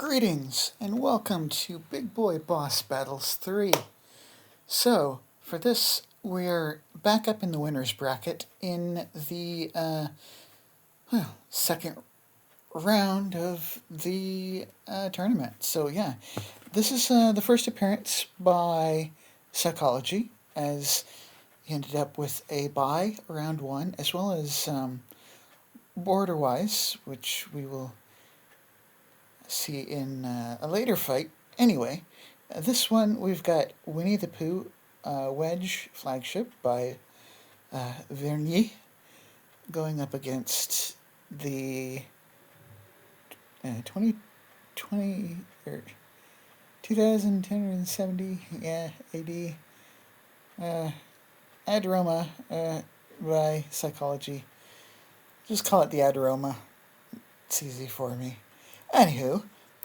Greetings and welcome to Big Boi Boss Battles 3. So, for this, we're back up in the winner's bracket in the second round of the tournament. So yeah, this is the first appearance by Psykology, as he ended up with a bye round 1, as well as border-wise, which we will see in a later fight. Anyway, this one we've got Winnie the Pooh Wedge Flagship by Vernyi going up against the 2020 or 2270 AD Adroma by Psykology. Just call it the Adroma. It's easy for me. Anywho,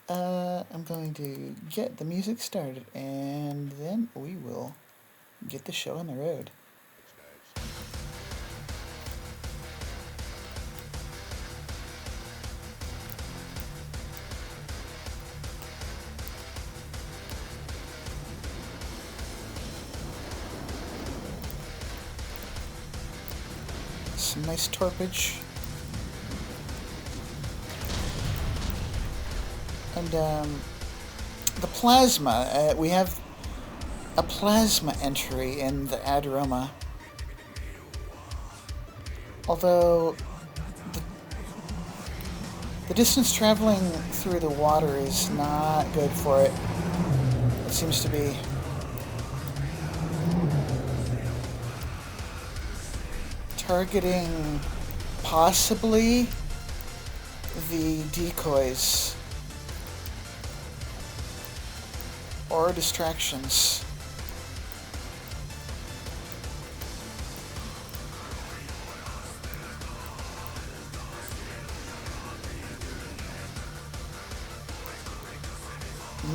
I'm going to get the music started, and then we will get the show on the road. Some nice torpage. And the plasma, we have a plasma entry in the Adroma. Although the distance traveling through the water is not good for it. It seems to be targeting possibly the decoys or distractions.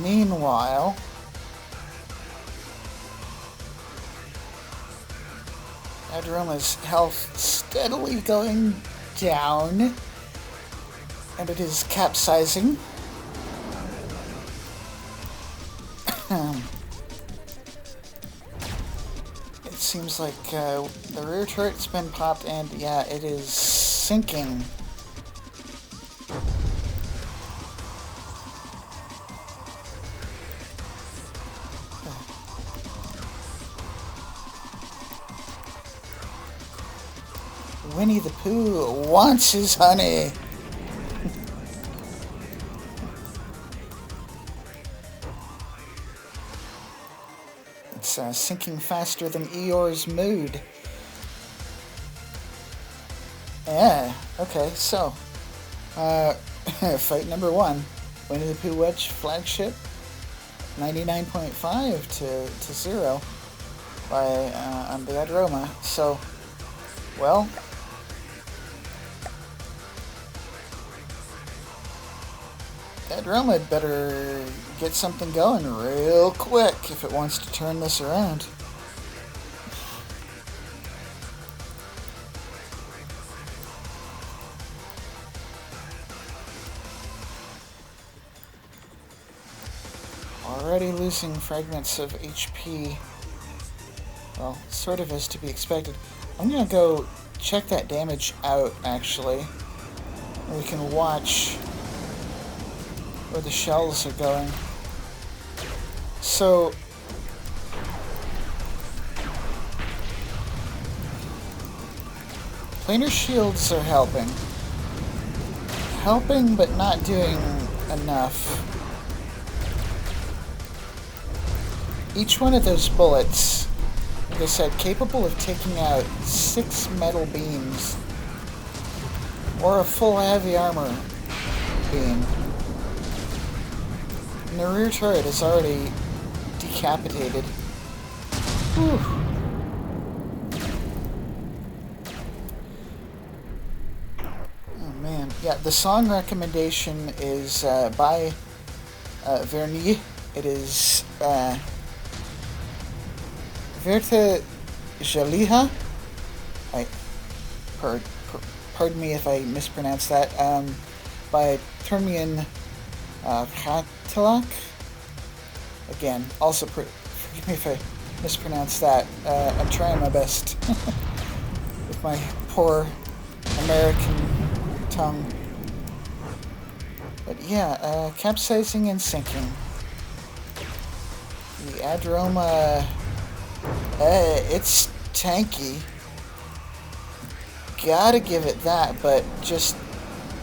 Meanwhile, Adroma's health steadily going down, and it is capsizing. It seems like the rear turret's been popped, and yeah, it is sinking. Winnie the Pooh wants his honey. It's sinking faster than Eeyore's mood. Yeah, okay, so fight number 1. Winnie the Pooh Wedge Flagship, 99.5 to 0 by on the Adroma. So, well, Adroma better get something going real quick if it wants to turn this around. Already losing fragments of HP. Well, sort of as to be expected. I'm gonna go check that damage out, actually. And we can watch where the shells are going. So, planar shields are helping. Helping, but not doing enough. Each one of those bullets, like I said, capable of taking out 6 metal beams, or a full heavy armor beam. And the rear turret is already decapitated. Whew. Oh man. Yeah, the song recommendation is by Vernyi. It is Verta Jaliha. Pardon me if I mispronounce that. By Turmian Katalak. Again, also forgive me if I mispronounce that. I'm trying my best with my poor American tongue. But yeah, capsizing and sinking. The Adroma, it's tanky. Gotta give it that, but just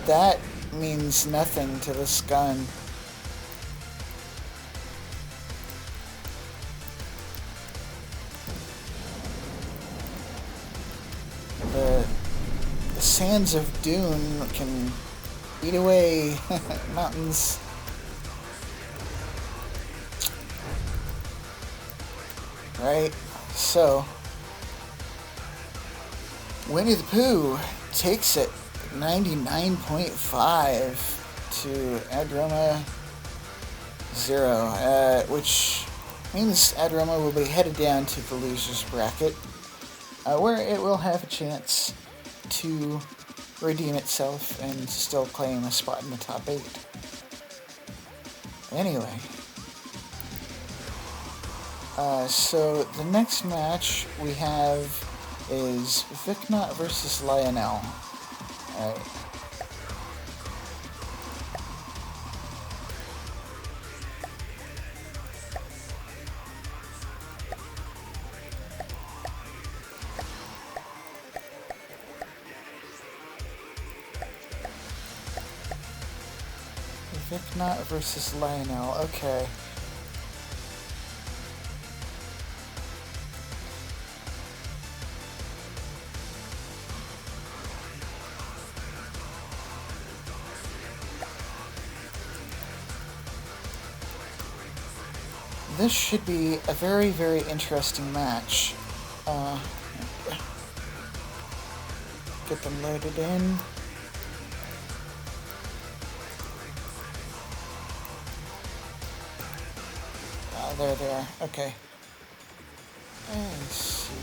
that means nothing to this gun. The sands of dune can eat away mountains. Right? So, Winnie the Pooh takes it 99.5 to Adroma 0, which means Adroma will be headed down to the loser's bracket, where it will have a chance to redeem itself and still claim a spot in the top 8. Anyway, so the next match we have is Vicnot versus Lyon. Alright. Vicnot versus Lyon. Okay. This should be a very, very interesting match. Get them loaded in. There they are. Okay. Let's see.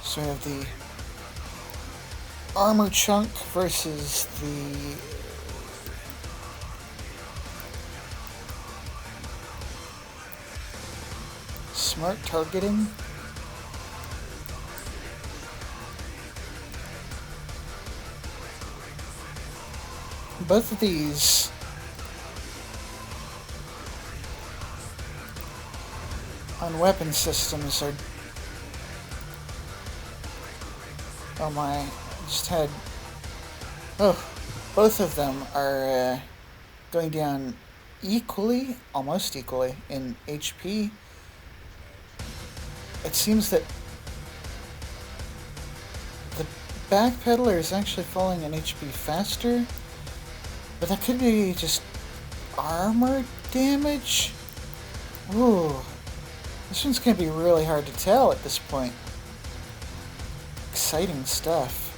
So we have the armor chunk versus the smart targeting. Both of these on weapon systems are... Oh my, I just had... Oh, both of them are going down equally, almost equally, in HP. It seems that the backpedaler is actually falling in HP faster, but that could be just armor damage? Ooh, this one's going to be really hard to tell at this point. Exciting stuff.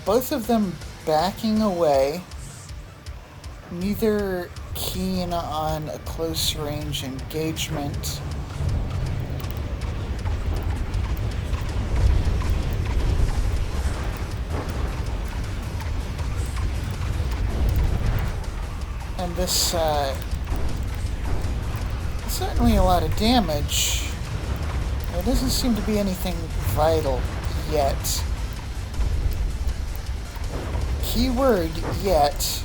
Both of them backing away, neither keen on a close range engagement. And this, certainly a lot of damage. There doesn't seem to be anything vital yet. Keyword yet.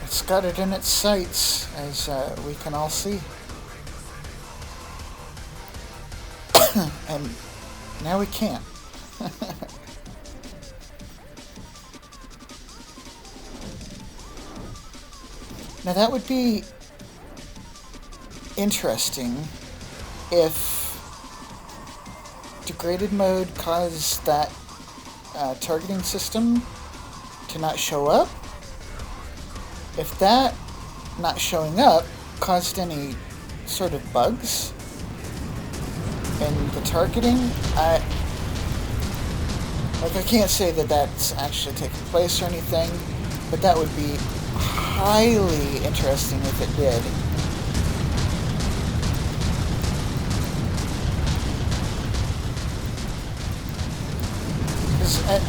It's got it in its sights, as we can all see. And now we can't. Now that would be interesting if degraded mode caused that targeting system to not show up. If that not showing up caused any sort of bugs in the targeting, I can't say that that's actually taking place or anything, but that would be highly interesting if it did.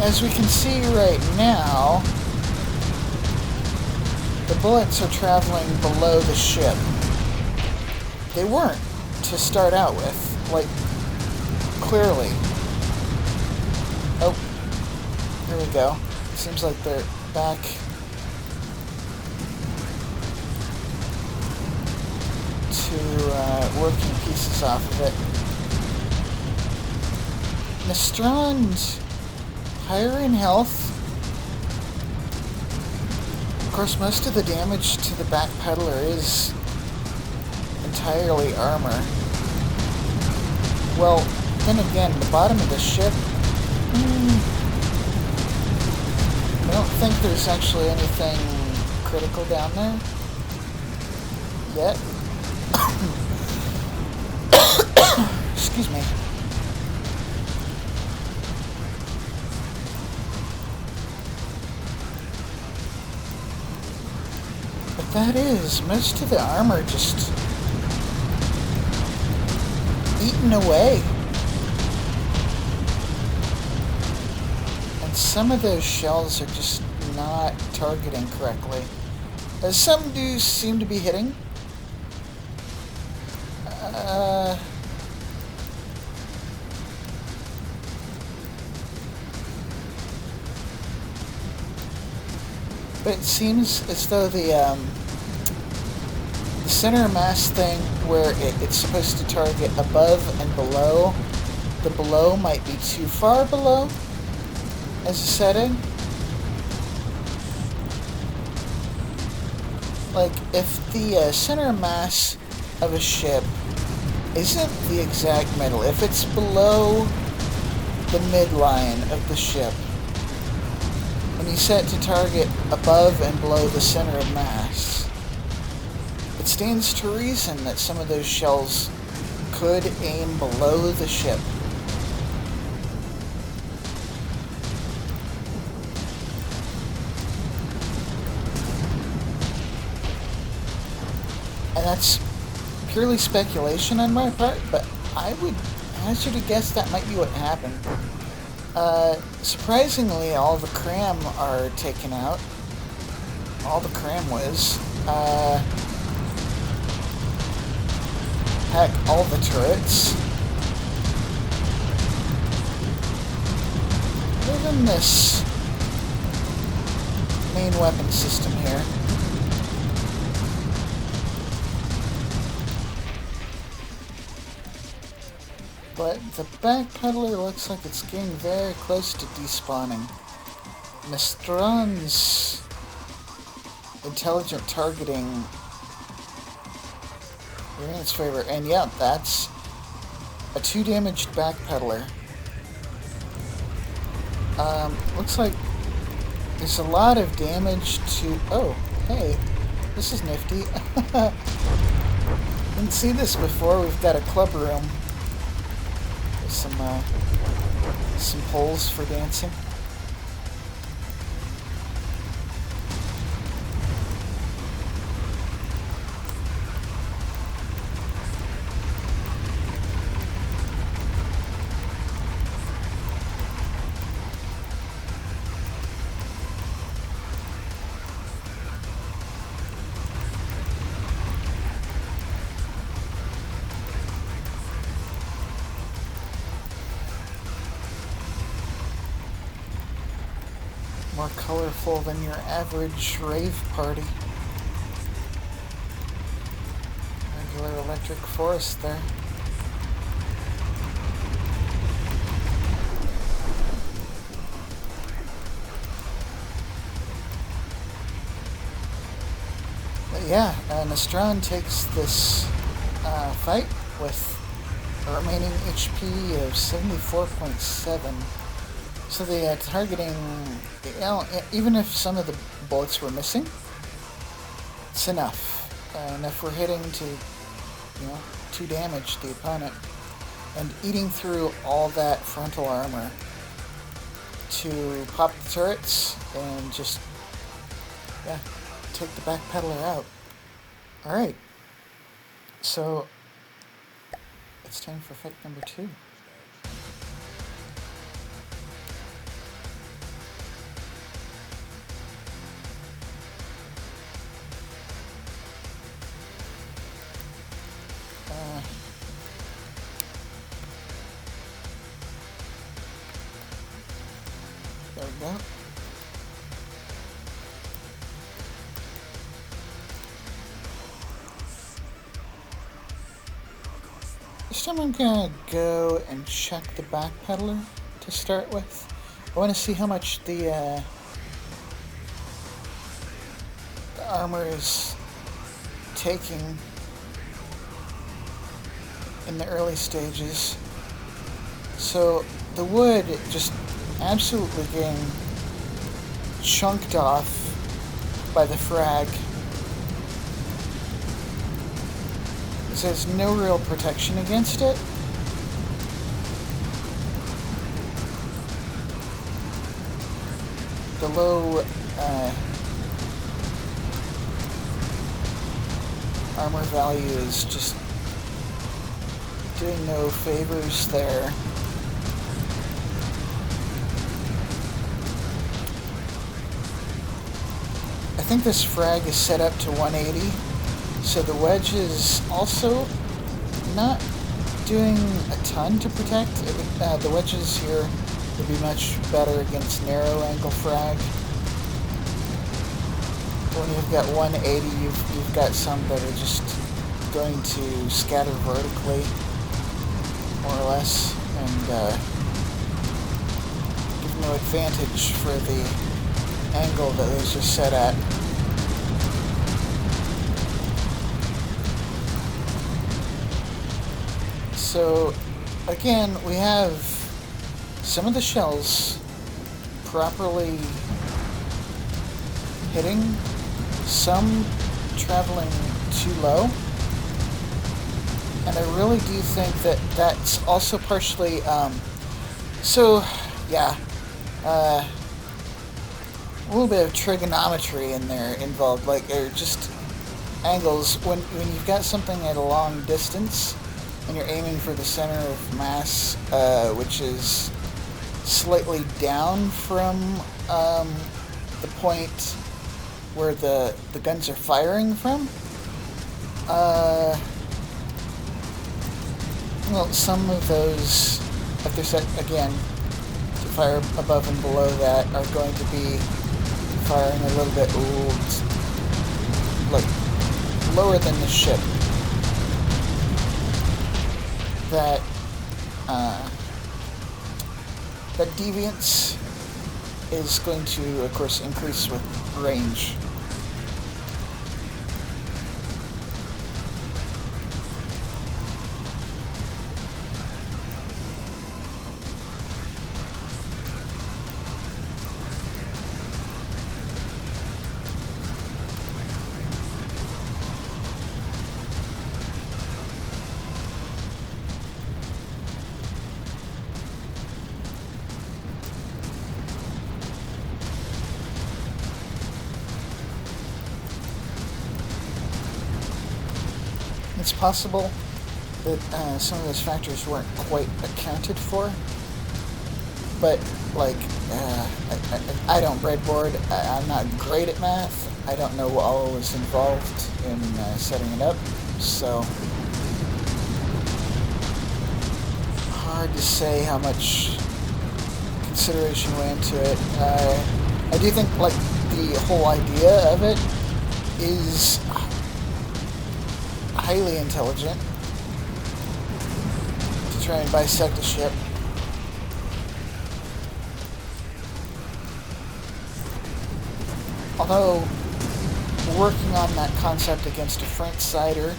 As we can see right now, the bullets are traveling below the ship. They weren't to start out with, like, clearly. Oh, here we go. It seems like they're back. To working pieces off of it. Nestron's higher in health. Of course, most of the damage to the back pedaler is entirely armor. Well, then again, the bottom of the ship, I don't think there's actually anything critical down there yet. Excuse me. But that is, most of the armor just eaten away. And some of those shells are just not targeting correctly. Some do seem to be hitting. But it seems as though the center mass thing, where it's supposed to target above and below, the below might be too far below as a setting. Like, if the center mass of a ship isn't the exact middle, if it's below the midline of the ship, when you set to target above and below the center of mass, it stands to reason that some of those shells could aim below the ship. And that's purely speculation on my part, but I would hazard a guess that might be what happened. Surprisingly, all the cram are taken out. All the cram was. Heck, all the turrets. Even this main weapon system here. But the back pedaler looks like it's getting very close to despawning. Nestron's intelligent targeting in its favor. And yeah, that's a 2 damaged back pedaler. Looks like there's a lot of damage to... Oh, hey, this is nifty. Didn't see this before. We've got a club room. Some poles for dancing. More colorful than your average rave party. Regular electric forest there. But yeah, Nestron takes this fight with a remaining HP of 74.7. So the targeting, even if some of the bullets were missing, it's enough. Enough we're hitting to, to damage the opponent. And eating through all that frontal armor to pop the turrets and just, take the backpedaler out. Alright. So, it's time for fight number 2. There we go. This time I'm gonna go and check the backpedaler to start with. I want to see how much the armor is taking in the early stages. So the wood just absolutely getting chunked off by the frag. There's no real protection against it. The low armor value is just doing no favors there. I think this frag is set up to 180, so the wedge is also not doing a ton to protect. The wedges here would be much better against narrow angle frag. When you've got 180, you've got some that are just going to scatter vertically, more or less, and give no advantage for the angle that it was just set at. So, again, we have some of the shells properly hitting, some traveling too low, and I really do think that that's also partially, a little bit of trigonometry in there involved, or just angles. When you've got something at a long distance, and you're aiming for the center of mass, which is slightly down from the point where the guns are firing from. Some of those, if they're set again to fire above and below that, are going to be firing a little bit lower than the ship. That deviance is going to, of course, increase with range. It's possible that some of those factors weren't quite accounted for, but I don't breadboard. I'm not great at math. I don't know what all was involved in setting it up, so hard to say how much consideration went into it. I do think the whole idea of it is highly intelligent, to try and bisect a ship. Although, working on that concept against a front-sider,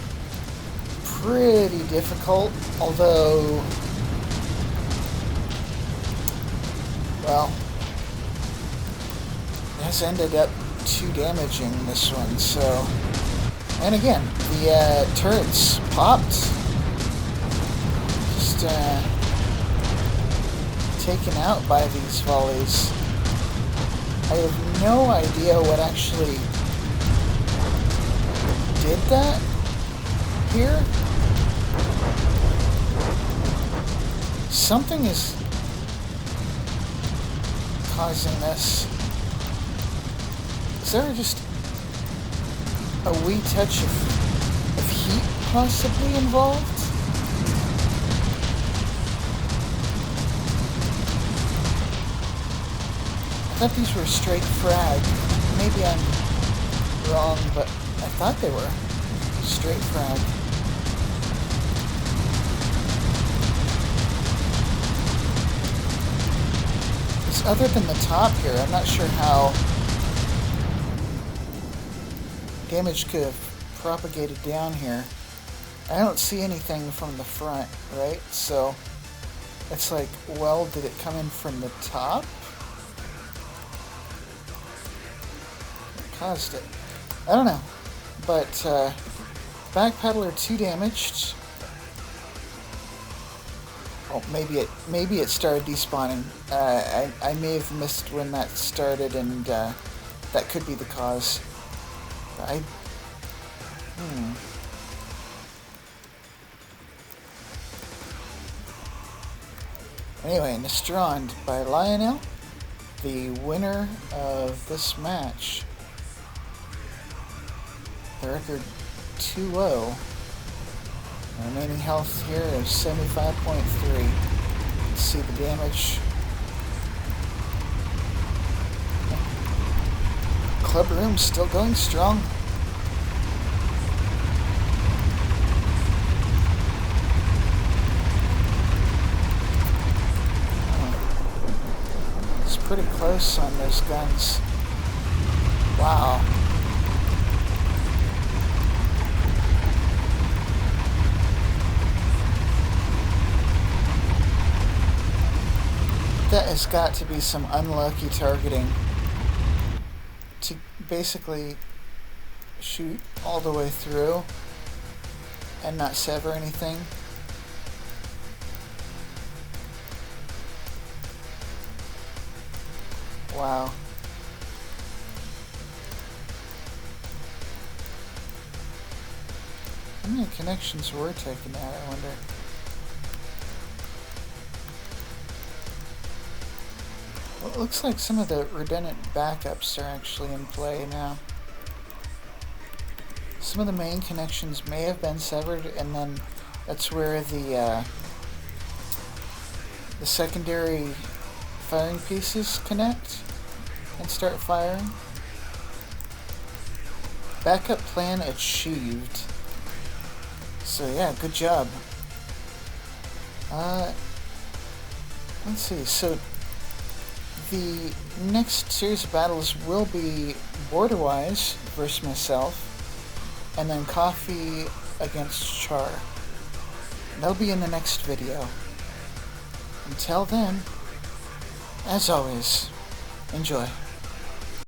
pretty difficult, although Well, has ended up 2 damaging this one, so... And again, the turrets popped. Just taken out by these volleys. I have no idea what actually did that here. Something is causing this. Is there just a wee touch of heat possibly involved? I thought these were straight frag. Maybe I'm wrong, but I thought they were straight frag. Because other than the top here, I'm not sure how damage could have propagated down here. I don't see anything from the front, right? So it's like, well, did it come in from the top? What caused it? I don't know. But Backpedaler 2 damaged. Oh, maybe it started despawning. I may have missed when that started, and that could be the cause. Anyway, Nestrond by Lyon, the winner of this match. The record 2-0. Remaining health here is 75.3. Let's see the damage. Club room still going strong. It's pretty close on those guns. Wow. That has got to be some unlucky targeting to basically shoot all the way through and not sever anything. Wow. How many connections were taken out, I wonder? Well, it looks like some of the redundant backups are actually in play now. Some of the main connections may have been severed, and then that's where the secondary firing pieces connect and start firing. Backup plan achieved. So yeah, good job. Let's see, so the next series of battles will be Borderwise versus myself, and then Coffee against Char. That'll be in the next video. Until then, as always, enjoy.